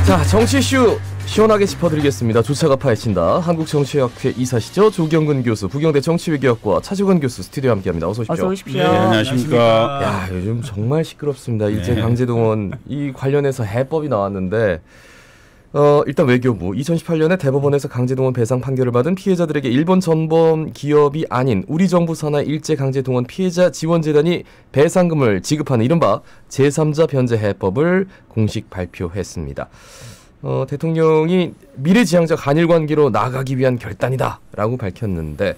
자, 정치 이슈 시원하게 짚어드리겠습니다. 조차가 파헤친다. 한국정치학회 이사시죠. 조경근 교수, 부경대 정치외교학과 차주근 교수 스튜디오에 함께합니다. 어서 오십시오. 어서 오십시오. 네, 안녕하십니까. 야, 요즘 정말 시끄럽습니다. 일제강제동원 이 관련해서 해법이 나왔는데 일단 외교부 2018년에 대법원에서 강제동원 배상 판결을 받은 피해자들에게 일본 전범 기업이 아닌 우리 정부 산하의 일제강제동원 피해자 지원재단이 배상금을 지급하는 이른바 제3자 변제 해법을 공식 발표했습니다. 대통령이 미래지향적 한일관계로 나아가기 위한 결단이다라고 밝혔는데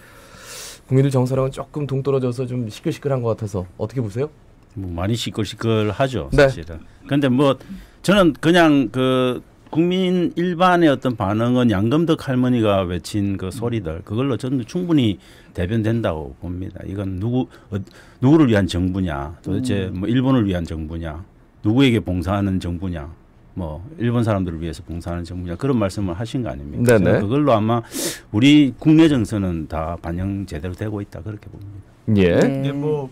국민들 정서랑은 조금 동떨어져서 좀 시끌시끌한 것 같아서 어떻게 보세요? 뭐 많이 시끌시끌하죠, 네. 사실은. 그런데 뭐 저는 그냥 그 국민 일반의 어떤 반응은 양금덕 할머니가 외친 그 소리들 그걸로 저는 충분히 대변된다고 봅니다. 이건 누구를 위한 정부냐, 도대체 뭐 일본을 위한 정부냐, 누구에게 봉사하는 정부냐, 뭐 일본 사람들을 위해서 봉사하는 정부냐 그런 말씀을 하신 거 아닙니까? 네네. 그걸로 아마 우리 국내 정서는 다 반영 제대로 되고 있다 그렇게 봅니다. 예. 네. 뭐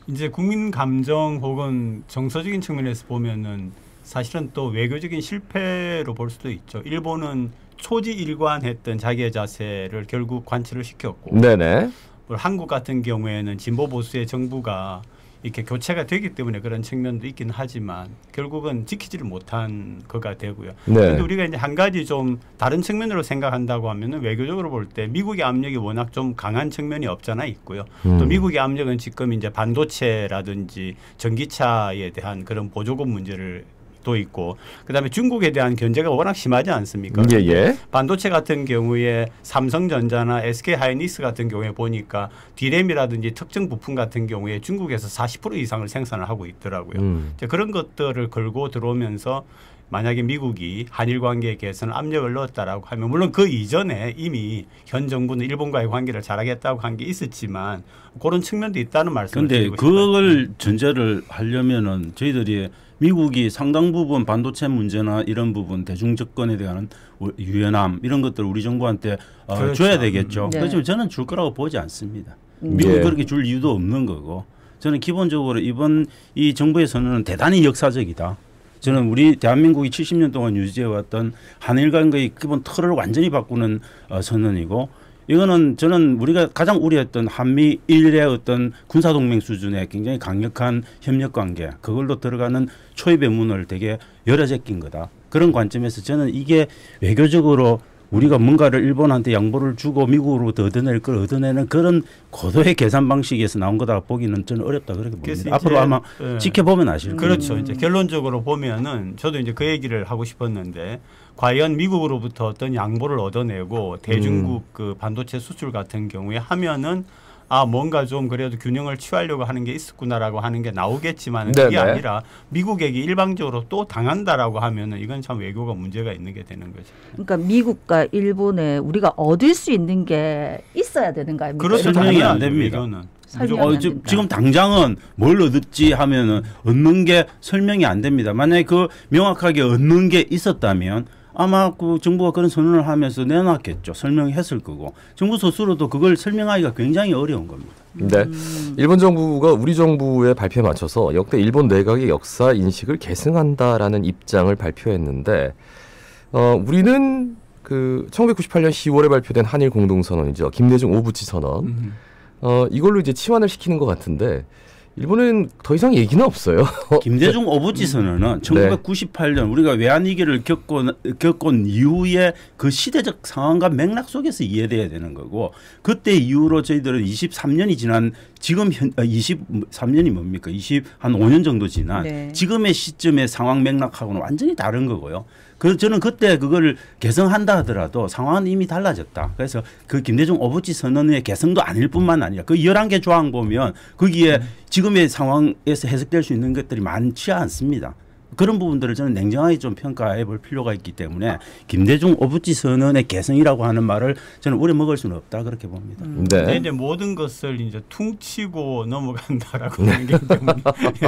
이제 국민 감정 혹은 정서적인 측면에서 보면은 사실은 또 외교적인 실패로 볼 수도 있죠. 일본은 초지일관했던 자기의 자세를 결국 관철을 시켰고, 네네. 한국 같은 경우에는 진보 보수의 정부가 이렇게 교체가 되기 때문에 그런 측면도 있긴 하지만 결국은 지키지를 못한 거가 되고요. 네. 그런데 우리가 이제 한 가지 좀 다른 측면으로 생각한다고 하면은 외교적으로 볼 때 미국의 압력이 워낙 좀 강한 측면이 없잖아 있고요. 또 미국의 압력은 지금 이제 반도체라든지 전기차에 대한 그런 보조금 문제를 또 있고 그다음에 중국에 대한 견제가 워낙 심하지 않습니까? 예. 반도체 같은 경우에 삼성전자나 SK하이닉스 같은 경우에 보니까 D램이라든지 특정 부품 같은 경우에 중국에서 40% 이상을 생산을 하고 있더라고요. 이제 그런 것들을 걸고 들어오면서 만약에 미국이 한일 관계 개선을 압력을 넣었다라고 하면 물론 그 이전에 이미 현 정부는 일본과의 관계를 잘하겠다고 한 게 있었지만 그런 측면도 있다는 말씀을 드리고 싶어요. 그런데 그걸 전제를 하려면은 저희들이 미국이 상당 부분 반도체 문제나 이런 부분 대중 접근에 대한 유연함 이런 것들을 우리 정부한테 그렇죠. 줘야 되겠죠. 네. 그렇지만 저는 줄 거라고 보지 않습니다. 미국이 그렇게 줄 이유도 없는 거고 저는 기본적으로 이번 이 정부의 선언은 대단히 역사적이다. 저는 우리 대한민국이 70년 동안 유지해왔던 한일 관계의 기본 틀을 완전히 바꾸는 선언이고 이거는 저는 우리가 가장 우려했던 한미일의 어떤 군사동맹 수준의 굉장히 강력한 협력관계 그걸로 들어가는 초입의 문을 되게 열어제낀 거다. 그런 관점에서 저는 이게 외교적으로 우리가 뭔가를 일본한테 양보를 주고 미국으로부터 얻어낼 걸 얻어내는 그런 고도의 계산 방식에서 나온 거다 보기는 저는 어렵다 그렇게 봅니다. 앞으로 아마 지켜보면 아실 거예요. 그렇죠. 이제 결론적으로 보면은 저도 이제 그 얘기를 하고 싶었는데 과연 미국으로부터 어떤 양보를 얻어내고 대중국 그 반도체 수출 같은 경우에 하면은 뭔가 좀 그래도 균형을 취하려고 하는 게 있었구나라고 하는 게 나오겠지만 그게 아니라 미국에게 일방적으로 또 당한다라고 하면은 이건 참 외교가 문제가 있는 게 되는 거죠. 그러니까 미국과 일본에 우리가 얻을 수 있는 게 있어야 되는 거 아닙니까? 그렇죠. 설명이 안 됩니다. 지금 당장은 뭘 얻었지 하면은 얻는 게 설명이 안 됩니다. 만약에 그 명확하게 얻는 게 있었다면 아마 그 정부가 그런 선언을 하면서 내놨겠죠. 설명했을 거고. 정부 스스로도 그걸 설명하기가 굉장히 어려운 겁니다. 네. 일본 정부가 우리 정부의 발표에 맞춰서 역대 일본 내각의 역사 인식을 계승한다라는 입장을 발표했는데 우리는 그 1998년 10월에 발표된 한일 공동선언이죠. 김대중 오부치 선언. 이걸로 이제 치환을 시키는 것 같은데 일본은 더 이상 얘기는 없어요. 김대중 오부치 선언은 1998년 우리가 외환위기를 겪은 이후에 그 시대적 상황과 맥락 속에서 이해돼야 되는 거고 그때 이후로 저희들은 23년이 지난 지금 23년이 뭡니까? 한 5년 정도 지난 지금의 시점의 상황 맥락하고는 완전히 다른 거고요. 저는 그때 그걸 개성한다 하더라도 상황은 이미 달라졌다. 그래서 그 김대중 오부치 선언의 개성도 아닐 뿐만 아니라 그 11개 조항 보면 거기에 지금의 상황에서 해석될 수 있는 것들이 많지 않습니다. 그런 부분들을 저는 냉정하게 좀 평가해 볼 필요가 있기 때문에 김대중 오부치 선언의 개성이라고 하는 말을 저는 오래 먹을 수는 없다 그렇게 봅니다. 네. 이제 모든 것을 이제 퉁치고 넘어간다라고 하는 게 때문에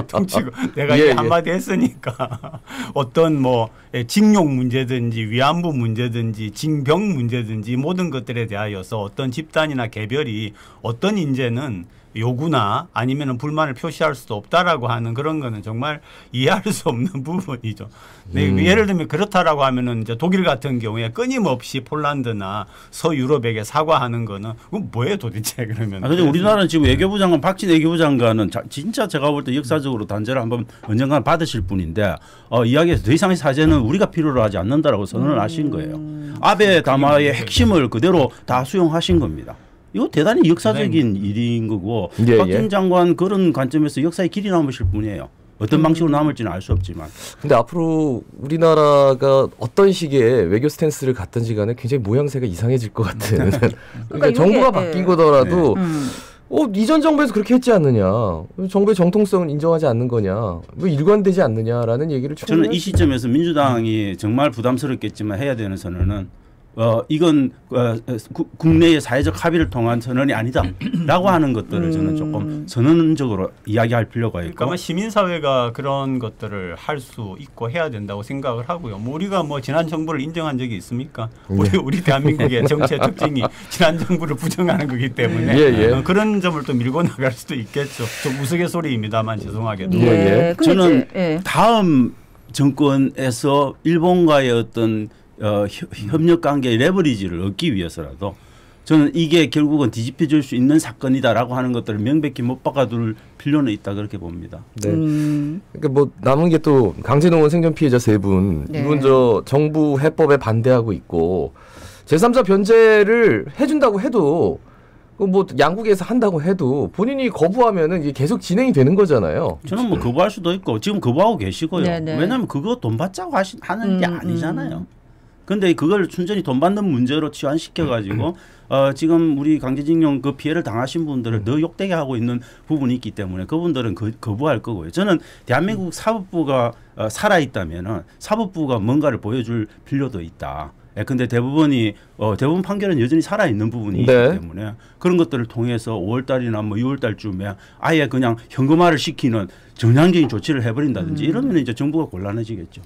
퉁치고 내가 이제 한마디 했으니까 어떤 뭐 징용 문제든지 위안부 문제든지 징병 문제든지 모든 것들에 대하여서 어떤 집단이나 개별이 어떤 인재는 요구나 아니면은 불만을 표시할 수도 없다라고 하는 그런 거는 정말 이해할 수 없는 부분이죠. 네, 예를 들면 그렇다라고 하면은 이제 독일 같은 경우에 끊임없이 폴란드나 서유럽에게 사과하는 거는 그건 뭐예요 도대체 그러면? 근데 우리나라는 지금 외교부 장관 박진 외교부 장관은 진짜 제가 볼 때 역사적으로 단죄를 한번 언젠가 받으실 분인데 이야기에서 더 이상의 사죄는 우리가 필요로 하지 않는다라고 선언을 하신 거예요. 아베 담화의 핵심을 그대로 다 수용하신 겁니다. 이거 대단히 역사적인 일인 거고 박진 장관 그런 관점에서 역사의 길이 남으실 분이에요. 어떤 방식으로 남을지는 알 수 없지만. 근데 앞으로 우리나라가 어떤 식의 외교 스탠스를 갖든지 간에 굉장히 모양새가 이상해질 것 같은. 그러니까 정부가 바뀐 거더라도 이전 정부에서 그렇게 했지 않느냐. 정부의 정통성을 인정하지 않는 거냐. 왜 일관되지 않느냐라는 얘기를 저는 이 시점에서 민주당이 정말 부담스럽겠지만 해야 되는 선언은 이건 국내의 사회적 합의를 통한 선언이 아니다라고 하는 것들을 저는 조금 선언적으로 이야기할 필요가 있고. 그러니까 시민사회가 그런 것들을 할 수 있고 해야 된다고 생각을 하고요. 우리가 지난 정부를 인정한 적이 있습니까? 우리 대한민국의 정치의 특징이 지난 정부를 부정하는 거기 때문에 그런 점을 또 밀고 나갈 수도 있겠죠. 좀 우스갯소리입니다만 죄송하게도. 저는 다음 정권에서 일본과의 어떤 협력 관계의 레버리지를 얻기 위해서라도 저는 이게 결국은 뒤집혀질 수 있는 사건이다라고 하는 것들을 명백히 못 박아둘 필요는 있다 그렇게 봅니다. 네. 그러니까 남은 게 또 강제동원 생존 피해자 3분 이분 정부 해법에 반대하고 있고 제3자 변제를 해준다고 해도 양국에서 한다고 해도 본인이 거부하면은 이게 계속 진행이 되는 거잖아요. 저는 거부할 수도 있고 지금 거부하고 계시고요. 왜냐하면 그거 돈 받자고 하는 게 아니잖아요. 근데 그걸 순전히 돈 받는 문제로 치환시켜가지고 지금 우리 강제징용 그 피해를 당하신 분들을 더 욕되게 하고 있는 부분이 있기 때문에 그분들은 거부할 거고요. 저는 대한민국 사법부가 살아있다면 사법부가 뭔가를 보여줄 필요도 있다. 근데 대부분 판결은 여전히 살아있는 부분이 있기 때문에 그런 것들을 통해서 5월달이나 6월달쯤에 아예 그냥 현금화를 시키는 정량적인 조치를 해버린다든지 이러면 이제 정부가 곤란해지겠죠.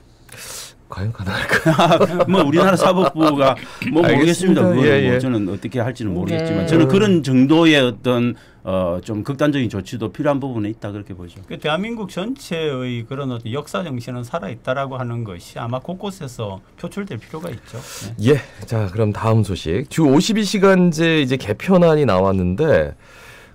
과연 가능할까요? 우리나라 사법부가 모르겠습니다. 그걸 저는 어떻게 할지는 모르겠지만 저는 그런 정도의 어떤 좀 극단적인 조치도 필요한 부분에 있다 그렇게 보죠. 대한민국 전체의 그런 어떤 역사 정신은 살아 있다라고 하는 것이 아마 곳곳에서 표출될 필요가 있죠. 자 그럼 다음 소식. 주 52시간제 이제 개편안이 나왔는데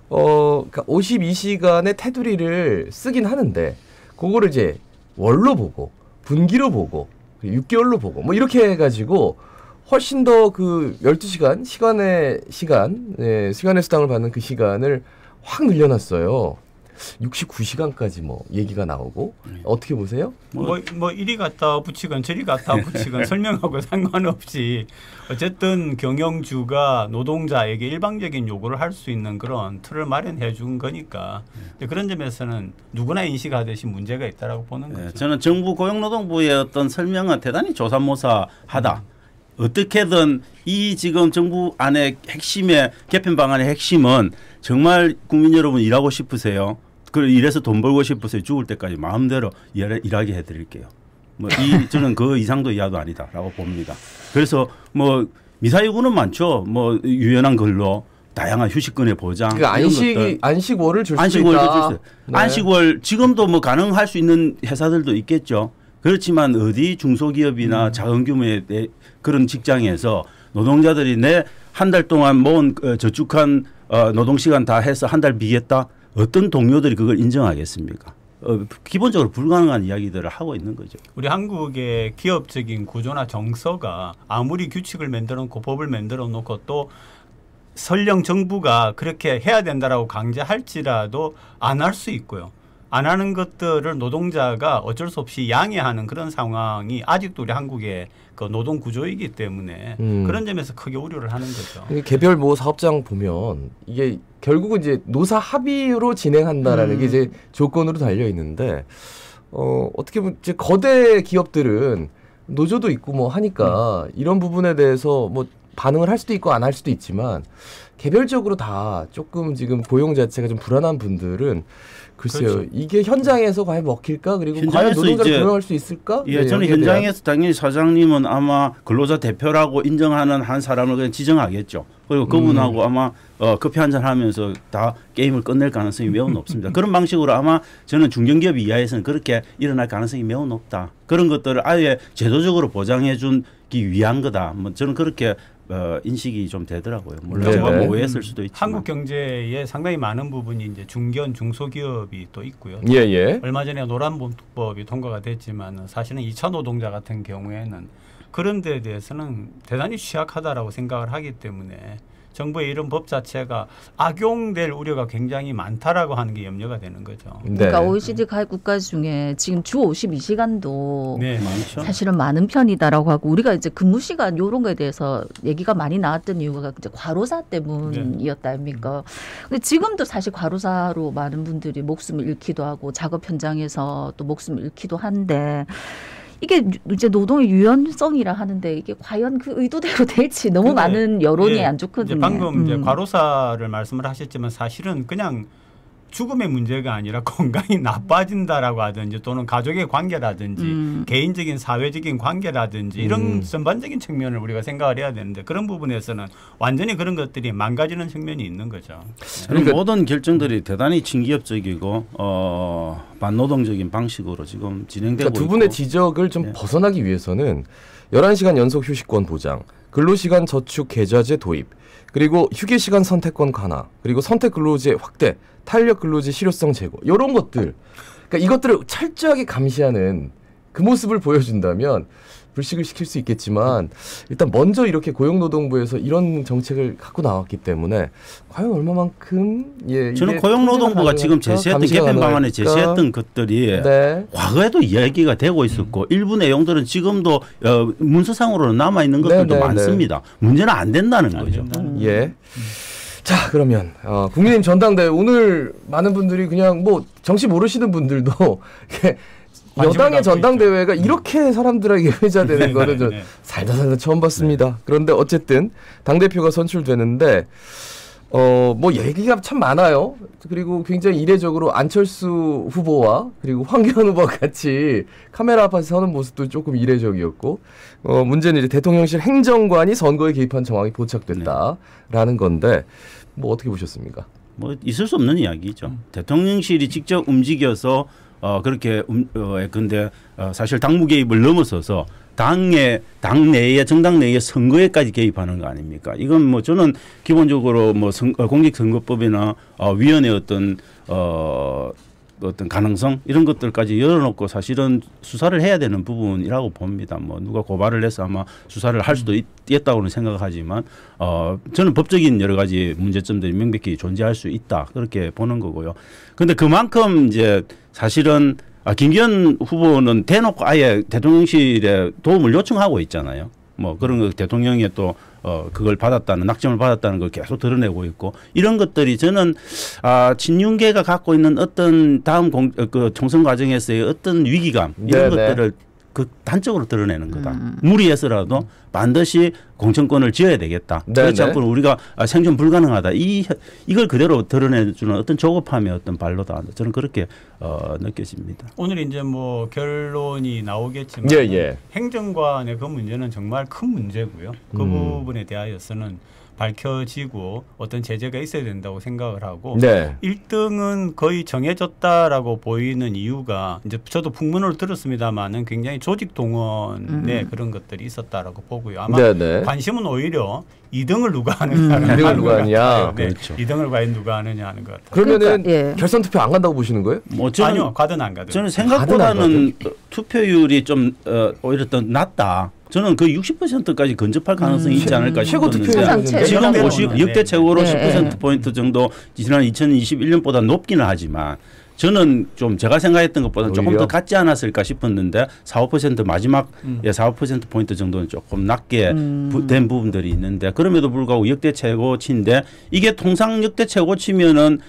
그러니까 52시간의 테두리를 쓰긴 하는데 그거를 이제 월로 보고 분기로 보고 6개월로 보고 이렇게 해가지고 훨씬 더 그 12시간 시간의 수당을 받는 그 시간을 확 늘려놨어요. 69시간까지 얘기가 나오고 어떻게 보세요? 이리 갖다 붙이건 저리 갖다 붙이건 설명하고 상관없이 어쨌든 경영주가 노동자에게 일방적인 요구를 할 수 있는 그런 틀을 마련해 준 거니까 그런 점에서는 누구나 인식하듯이 문제가 있다라고 보는 거죠. 저는 정부 고용노동부의 어떤 설명은 대단히 조삼모사하다. 어떻게든 이 지금 정부 안의 핵심의 개편 방안의 핵심은 정말 국민 여러분 일하고 싶으세요? 일해서 돈 벌고 싶으세요? 죽을 때까지 마음대로 일하게 해드릴게요. 저는 그 이상도 이하도 아니다라고 봅니다. 그래서 미사여구는 많죠. 유연한 근로, 다양한 휴식권의 보장. 안식월을 줄 수 있다. 안식월 지금도 가능할 수 있는 회사들도 있겠죠. 그렇지만 어디 중소기업이나 작은 규모의 그런 직장에서 노동자들이 내 한 달 동안 모은 저축한 노동시간 다 해서 한 달 비겠다? 어떤 동료들이 그걸 인정하겠습니까? 기본적으로 불가능한 이야기들을 하고 있는 거죠. 우리 한국의 기업적인 구조나 정서가 아무리 규칙을 만들어 놓고 법을 만들어 놓고 또 설령 정부가 그렇게 해야 된다라고 강제할지라도 안 할 수 있고요. 안 하는 것들을 노동자가 어쩔 수 없이 양해하는 그런 상황이 아직도 우리 한국의 그 노동 구조이기 때문에 그런 점에서 크게 우려를 하는 거죠. 개별 사업장 보면 이게 결국은 이제 노사 합의로 진행한다라는 게 이제 조건으로 달려 있는데 어떻게 보면 이제 거대 기업들은 노조도 있고 하니까 이런 부분에 대해서 반응을 할 수도 있고 안 할 수도 있지만 개별적으로 다 조금 지금 고용 자체가 좀 불안한 분들은 글쎄요. 그렇죠. 이게 현장에서 과연 먹힐까? 그리고 과연 노동자를 고용할 수 있을까? 예, 네, 저는 현장에서 당연히 사장님은 아마 근로자 대표라고 인정하는 한 사람을 그냥 지정하겠죠. 그리고 그분하고 아마 커피 한잔 하면서 다 게임을 끝낼 가능성이 매우 높습니다. 그런 방식으로 아마 저는 중견기업 이하에서는 그렇게 일어날 가능성이 매우 높다. 그런 것들을 아예 제도적으로 보장해 주기 위한 거다. 뭐 저는 그렇게 인식이 좀 되더라고요. 물론 뭐 오해했을 수도 있지만 한국 경제에 상당히 많은 부분이 이제 중견 중소기업이 또 있고요. 예. 얼마 전에 노란봉투법이 통과가 됐지만 사실은 2차 노동자 같은 경우에는 그런 데에 대해서는 대단히 취약하다라고 생각을 하기 때문에 정부의 이런 법 자체가 악용될 우려가 굉장히 많다라고 하는 게 염려가 되는 거죠. 네. 그러니까 OECD 가입 국가 중에 지금 주 52시간도 네, 사실은 많은 편이다라고 하고 우리가 이제 근무 시간 이런 거에 대해서 얘기가 많이 나왔던 이유가 이제 과로사 때문이었다 아닙니까? 근데 지금도 사실 과로사로 많은 분들이 목숨을 잃기도 하고 작업 현장에서 또 목숨을 잃기도 한데 이게 이제 노동의 유연성이라 하는데 이게 과연 그 의도대로 될지 너무 많은 여론이 안 좋거든요. 방금 이제 과로사를 말씀을 하셨지만 사실은 그냥 죽음의 문제가 아니라 건강이 나빠진다라고 하든지 또는 가족의 관계라든지 개인적인 사회적인 관계라든지 이런 전반적인 측면을 우리가 생각을 해야 되는데 그런 부분에서는 완전히 그런 것들이 망가지는 측면이 있는 거죠. 그러니까 모든 결정들이 대단히 친기업적이고 반노동적인 방식으로 지금 진행되고 그러니까 두 분의 지적을 좀 벗어나기 위해서는 11시간 연속 휴식권 보장, 근로시간 저축 계좌제 도입, 그리고 휴게시간 선택권 강화, 그리고 선택 근로제 확대, 탄력 근로제 실효성 제고 이런 것들 그러니까 이것들을 철저하게 감시하는 그 모습을 보여준다면 불식을 시킬 수 있겠지만 일단 먼저 이렇게 고용노동부에서 이런 정책을 갖고 나왔기 때문에 과연 얼마만큼 저는 고용노동부가 지금 제시했던 개편 방안에 제시했던 것들이 과거에도 이야기가 되고 있었고 일부 내용들은 지금도 문서상으로는 남아있는 것들도 많습니다. 문제는 안 된다는 거죠. 예. 자 그러면 국민의힘 전당대회 오늘 많은 분들이 그냥 뭐 정치 모르시는 분들도 여당의 전당대회가 이렇게 사람들에게 회자되는 거는 좀 살다 처음 봤습니다. 그런데 어쨌든 당대표가 선출되는데 뭐 얘기가 참 많아요. 그리고 굉장히 이례적으로 안철수 후보와 그리고 황교안 후보가 같이 카메라 앞에서 서는 모습도 조금 이례적이었고 문제는 이제 대통령실 행정관이 선거에 개입한 정황이 포착됐다라는 건데 뭐 어떻게 보셨습니까? 뭐 있을 수 없는 이야기죠. 대통령실이 직접 움직여서 그렇게 근데 사실 당무 개입을 넘어서서 당 내에 정당 내에 선거에까지 개입하는 거 아닙니까? 이건 뭐 저는 기본적으로 뭐 공직선거법이나 위원회 어떤 가능성 이런 것들까지 열어놓고 사실은 수사를 해야 되는 부분이라고 봅니다. 뭐 누가 고발을 해서 아마 수사를 할 수도 있다고는 생각하지만 저는 법적인 여러 가지 문제점들이 명백히 존재할 수 있다 그렇게 보는 거고요. 그런데 그만큼 이제 사실은 김기현 후보는 대놓고 아예 대통령실에 도움을 요청하고 있잖아요. 뭐 그런 거 대통령이 또 그걸 받았다는 낙점을 받았다는 걸 계속 드러내고 있고 이런 것들이 저는 친윤계가 갖고 있는 어떤 다음 그 총선 과정에서의 어떤 위기감 이런 것들을 그 단적으로 드러내는 거다. 무리해서라도 반드시 공천권을 지어야 되겠다. 그렇지 않고는 우리가 생존 불가능하다. 이걸 그대로 드러내주는 어떤 조급함의 어떤 발로다. 저는 그렇게 느껴집니다. 오늘 이제 뭐 결론이 나오겠지만 행정관의 그 문제는 정말 큰 문제고요. 그 부분에 대하여서는 밝혀지고 어떤 제재가 있어야 된다고 생각을 하고 1등은 거의 정해졌다라고 보이는 이유가 이제 저도 풍문을 들었습니다만은 굉장히 조직 동원의 그런 것들이 있었다라고 보고요. 아마 관심은 오히려 2등을 누가 하느냐 2등을 누가 하느냐 그렇죠. 2등을 과연 누가 하느냐 하는 것 같아요. 그러면은 결선 투표 안 간다고 보시는 거예요? 뭐 아니요. 가든 안 가든. 저는 생각보다는 투표율이 좀 오히려 더 낮다. 저는 그 60%까지 근접할 가능성이 있지 않을까 싶었는데 지금 역대 최고로 10%포인트 정도 지난 2021년보다 높기는 하지만 저는 좀 제가 생각했던 것보다 조금 더 같지 않았을까 싶었는데 4~5% 마지막에 4~5%포인트 정도는 조금 낮게 된 부분들이 있는데 그럼에도 불구하고 역대 최고치인데 이게 통상 역대 최고치면은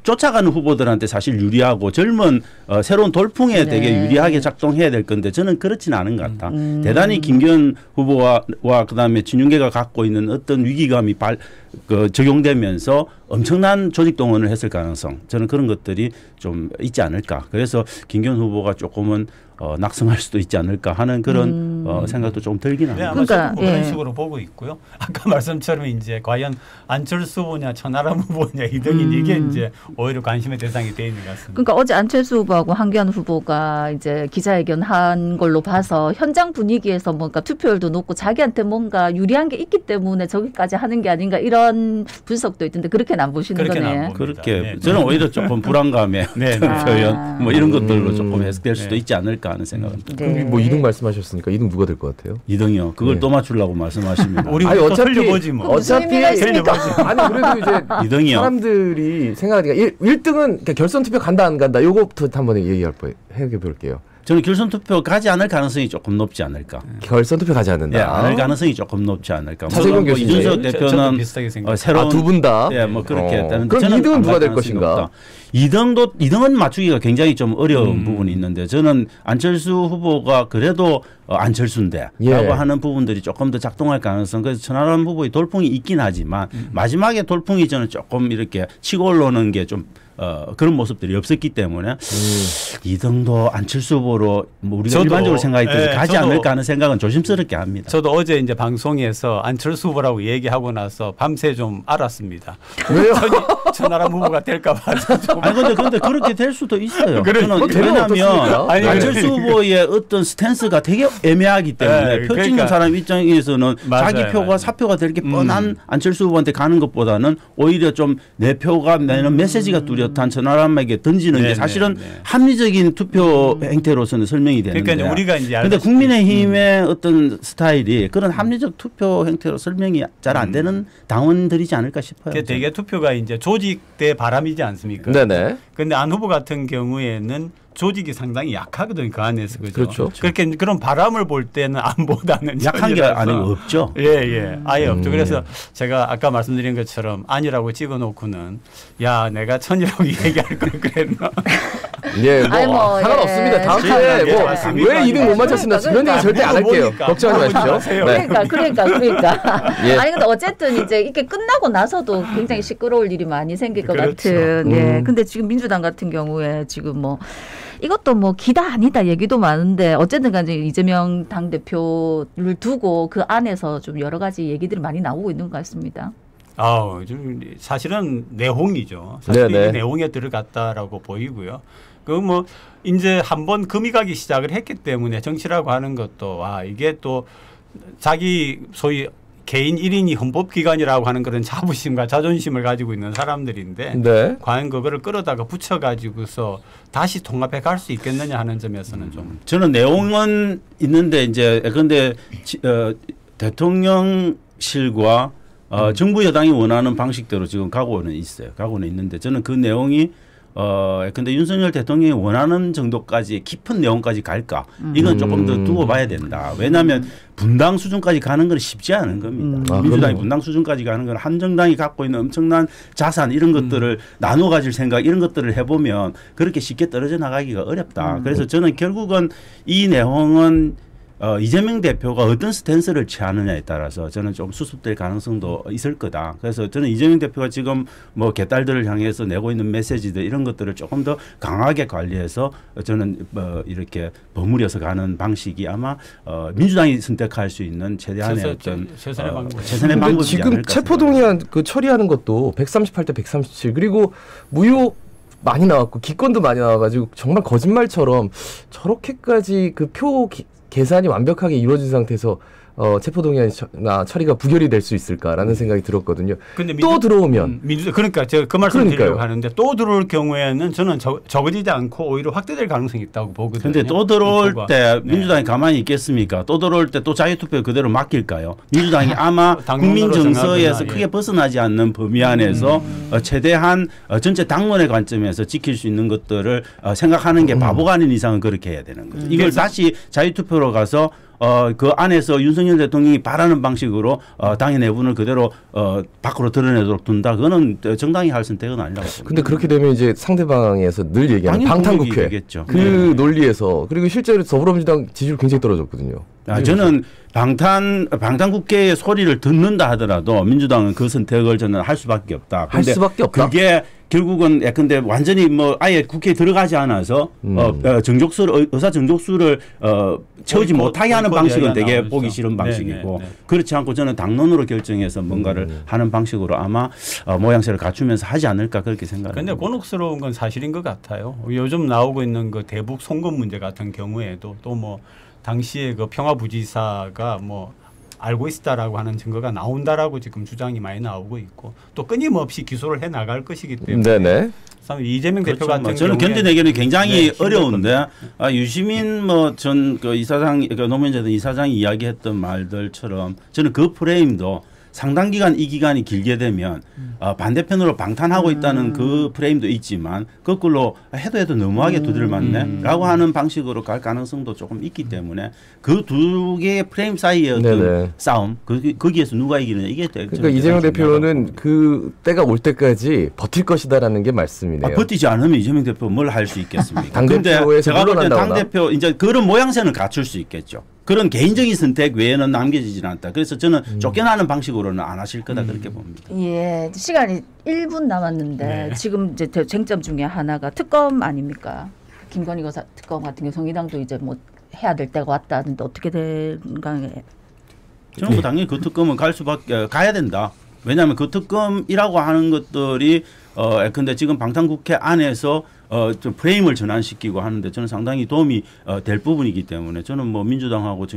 쫓아가는 후보들한테 사실 유리하고 젊은 새로운 돌풍에 되게 유리하게 작동해야 될 건데 저는 그렇지는 않은 것 같다. 대단히 김기현 후보와 그다음에 진윤계가 갖고 있는 어떤 위기감이 그 적용되면서 엄청난 조직 동원을 했을 가능성 저는 그런 것들이 좀 있지 않을까. 그래서 김기현 후보가 조금은 낙성할 수도 있지 않을까 하는 그런 생각도 좀 들긴 합니다. 네, 아마 그러니까, 그런 식으로 보고 있고요. 아까 말씀처럼 이제 과연 안철수 후보냐 천하람 후보냐 이 등이 이게 이제 오히려 관심의 대상이 돼 있는 것 같습니다. 그러니까 어제 안철수 후보하고 한기현 후보가 이제 기자회견 한 걸로 봐서 현장 분위기에서 뭔가 투표율도 높고 자기한테 뭔가 유리한 게 있기 때문에 저기까지 하는 게 아닌가 이런 분석도 있던데 그렇게는 안 보시는 거네요. 그렇게 네. 저는 오히려 조금 불안감의 네. 표현 뭐 이런 것들로 조금 해석될 수도 있지 않을까 하는 생각은 듭니다. 네. 뭐 2등 말씀하셨으니까 2등 누가 될 것 같아요? 2등이요. 그걸 또 맞추려고 말씀하시면 우리 아니, 어차피 보지 뭐. 어차피 아니 그래도 이제 2등이요. 사람들이 생각하니까 1등은 결선 투표 간다 안 간다 요거부터 한번 얘기해 볼게요. 저는 결선 투표 가지 않을 가능성이 조금 높지 않을까. 결선 투표 가지 않는다. 예, 않을 가능성이 조금 높지 않을까. 차세경 뭐 교수님. 이준석 대표는 새로운 두 분 다. 예, 뭐 그렇게 했다는데 그럼 저는 2등은 누가 될 가능성이 것인가? 높다. 2등은 맞추기가 굉장히 좀 어려운 부분이 있는데 저는 안철수 후보가 그래도 안철수인데 라고 하는 부분들이 조금 더 작동할 가능성. 그래서 천하람 후보의 돌풍이 있긴 하지만 마지막에 돌풍이 저는 조금 이렇게 치고 올라오는 게 좀 그런 모습들이 없었기 때문에 2등도 안철수 후보로 뭐 우리가 일반적으로 생각이 들어서 가지 않을까 하는 생각은 조심스럽게 합니다. 저도 어제 이제 방송에서 안철수 후보라고 얘기하고 나서 밤새 좀 알았습니다. 왜요? 천하람 후보가 될까 봐서 좀. 아니 근데 그렇게 될 수도 있어요. 저는 왜냐하면 안철수 후보의 어떤 스탠스가 되게 애매하기 때문에 표 찍는 사람 입장에서는 자기 표가 사표가 될 게 뻔한 안철수 후보한테 가는 것보다는 오히려 좀 내 표가 내는 메시지가 뚜렷한 천하람에게 던지는 게 사실은 합리적인 투표 행태로서는 설명이 되는데. 그러니까 우리가 이제 그런데 국민의힘의 어떤 스타일이 그런 합리적 투표 행태로 설명이 잘 안 되는 당원들이지 않을까 싶어요. 대개 투표가 이제 조직대 바람이지 않습니까? 네네. 그런데 안 후보 같은 경우에는 조직이 상당히 약하거든요. 그 안에서. 그렇죠. 그렇게 그런 바람을 볼 때는 안보다는 약한 게 아니고 없죠. 예. 아예 없죠. 그래서 제가 아까 말씀드린 것처럼 아니라고 찍어놓고는 야 내가 천이라고 얘기할 걸 그랬나. 예, 뭐 상관없습니다. 다음 주에 뭐 왜 2등 못 맞췄습니다. 그런 얘기 절대 안 할게요. 걱정하지 마십시오. 그러니까. 예. 아니 근데 어쨌든 이제 이게 끝나고 나서도 굉장히 시끄러울 일이 많이 생길 것 같은. 예. 근데 지금 민주당 같은 경우에 지금 뭐 이것도 뭐 기다 아니다 얘기도 많은데 어쨌든 간에 이재명 당대표를 두고 그 안에서 좀 여러 가지 얘기들이 많이 나오고 있는 것 같습니다. 좀 사실은 내홍이죠. 사실 이 내홍에 들어갔다라고 보이고요. 그 뭐 이제 한번 금이 가기 시작을 했기 때문에 정치라고 하는 것도 이게 또 자기 소위 개인 1인이 헌법기관이라고 하는 그런 자부심과 자존심을 가지고 있는 사람들인데 과연 그거를 끌어다가 붙여가지고서 다시 통합해 갈 수 있겠느냐 하는 점에서는 좀 저는 내용은 있는데 이제 그런데 대통령실과 정부 여당이 원하는 방식대로 지금 가고는 있어요. 가고는 있는데 저는 그 내용이 근데 윤석열 대통령이 원하는 정도까지 깊은 내용까지 갈까? 이건 조금 더 두고 봐야 된다. 왜냐하면 분당 수준까지 가는 건 쉽지 않은 겁니다. 민주당이 분당 수준까지 가는 건 한 정당이 갖고 있는 엄청난 자산 이런 것들을 나눠 가질 생각 이런 것들을 해보면 그렇게 쉽게 떨어져 나가기가 어렵다. 그래서 저는 결국은 이 내용은 이재명 대표가 어떤 스탠스를 취하느냐에 따라서 저는 좀 수습될 가능성도 있을 거다. 그래서 저는 이재명 대표가 지금 뭐 개딸들을 향해서 내고 있는 메시지들 이런 것들을 조금 더 강하게 관리해서 저는 이렇게 버무려서 가는 방식이 아마 민주당이 선택할 수 있는 최대한의 어떤 최선의 방법이지 지금 않을까 체포동의안 그 처리하는 것도 138대 137 그리고 무효 많이 나왔고 기권도 많이 나와가지고 정말 거짓말처럼 저렇게까지 그 표 계산이 완벽하게 이루어진 상태에서 체포동의안이나 처리가 부결이 될 수 있을까라는 생각이 들었거든요. 근데 또 들어오면 그러니까 제가 그 말씀 드리려고 하는데 또 들어올 경우에는 저는 적어지지 않고 오히려 확대될 가능성이 있다고 보거든요. 그런데 또 들어올 때 민주당이 가만히 있겠습니까? 또 들어올 때 또 자유투표 그대로 맡길까요? 민주당이 아마 국민 정서에서 크게 벗어나지 않는 범위 안에서 최대한 전체 당론의 관점에서 지킬 수 있는 것들을 생각하는 게 바보가 아닌 이상은 그렇게 해야 되는 거죠. 이걸 다시 자유투표로 가서 그 안에서 윤석열 대통령이 바라는 방식으로 당의 내분을 그대로 밖으로 드러내도록 둔다. 그거는 정당이 할 선택은 아니라고 봅니다. 근데 그렇게 되면 이제 상대방에서 늘 얘기하는 방탄국회 그 네. 논리에서 그리고 실제로 더불어민주당 지지율 굉장히 떨어졌거든요. 저는 방탄국회의 소리를 듣는다 하더라도 민주당은 그 선택을 저는 할 수밖에 없다. 할 수밖에 없다. 그게 결국은 근데 완전히 뭐 아예 국회에 들어가지 않아서 의사 정족수를 채우지 못하게 하는 방식은 되게 보기 싫은 방식이고 그렇지 않고 저는 당론으로 결정해서 뭔가를 하는 방식으로 아마 모양새를 갖추면서 하지 않을까 그렇게 생각합니다. 그런데 곤혹스러운 건 사실인 것 같아요. 요즘 나오고 있는 그 대북 송금 문제 같은 경우에도 또 뭐 당시에 그 평화부지사가 뭐 알고 있다라고 하는 증거가 나온다라고 지금 주장이 많이 나오고 있고 또 끊임없이 기소를 해 나갈 것이기 때문에 네네. 이재명 대표 같은 경우에 저는 견뎌내기는 굉장히 어려운데 유시민 뭐 전 그 이사장 노무현재단 이사장이 이야기했던 말들처럼 저는 그 프레임도 상당 기간 이 기간이 길게 되면 반대편으로 방탄하고 있다는 그 프레임도 있지만 거꾸로 해도 너무하게 두드려 맞네라고 하는 방식으로 갈 가능성도 조금 있기 때문에 그 두 개의 프레임 사이의 어떤 싸움 거기에서 누가 이기느냐 이게 그러니까 이재명 대표는 그 때가 올 때까지 버틸 것이다라는 게 말씀이네요. 버티지 않으면 이재명 대표 뭘 할 수 있겠습니까? 당대표에서 제가 볼 때 당대표 이제 그런 모양새는 갖출 수 있겠죠. 그런 개인적인 선택 외에는 남겨지지는 않다. 그래서 저는 쫓겨나는 방식으로는 안 하실 거다 그렇게 봅니다. 예, 시간이 1분 남았는데 지금 이제 쟁점 중에 하나가 특검 아닙니까? 김건희 여사 특검 같은 경우 정의당도 이제 뭐 해야 될 때가 왔다는데 어떻게 될까요? 저는 뭐 당연히 그 특검은 가야 된다. 왜냐하면 그 특검이라고 하는 것들이 근데 지금 방탄국회 안에서 좀 프레임을 전환시키고 하는데 저는 상당히 도움이 될 부분이기 때문에 저는 뭐 민주당하고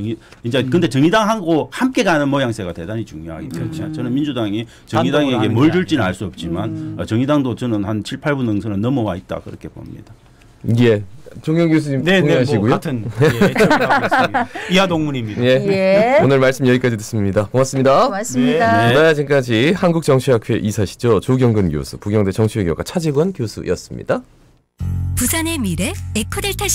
근데 정의당하고 함께 가는 모양새가 대단히 중요하기 때문에 저는 민주당이 정의당에게 뭘 줄지는 알 수 없지만 정의당도 저는 한 7, 8분 능선은 넘어와 있다 그렇게 봅니다. 예. 종영 교수님 동의하시고요. 뭐 같은 이하동문입니다. 예. 오늘 말씀 여기까지 듣습니다. 고맙습니다. 고맙습니다. 네, 지금까지 한국정치학회 이사시죠. 조경근 교수, 부경대 정치외교과 차직원 교수였습니다. 부산의 미래 에코델타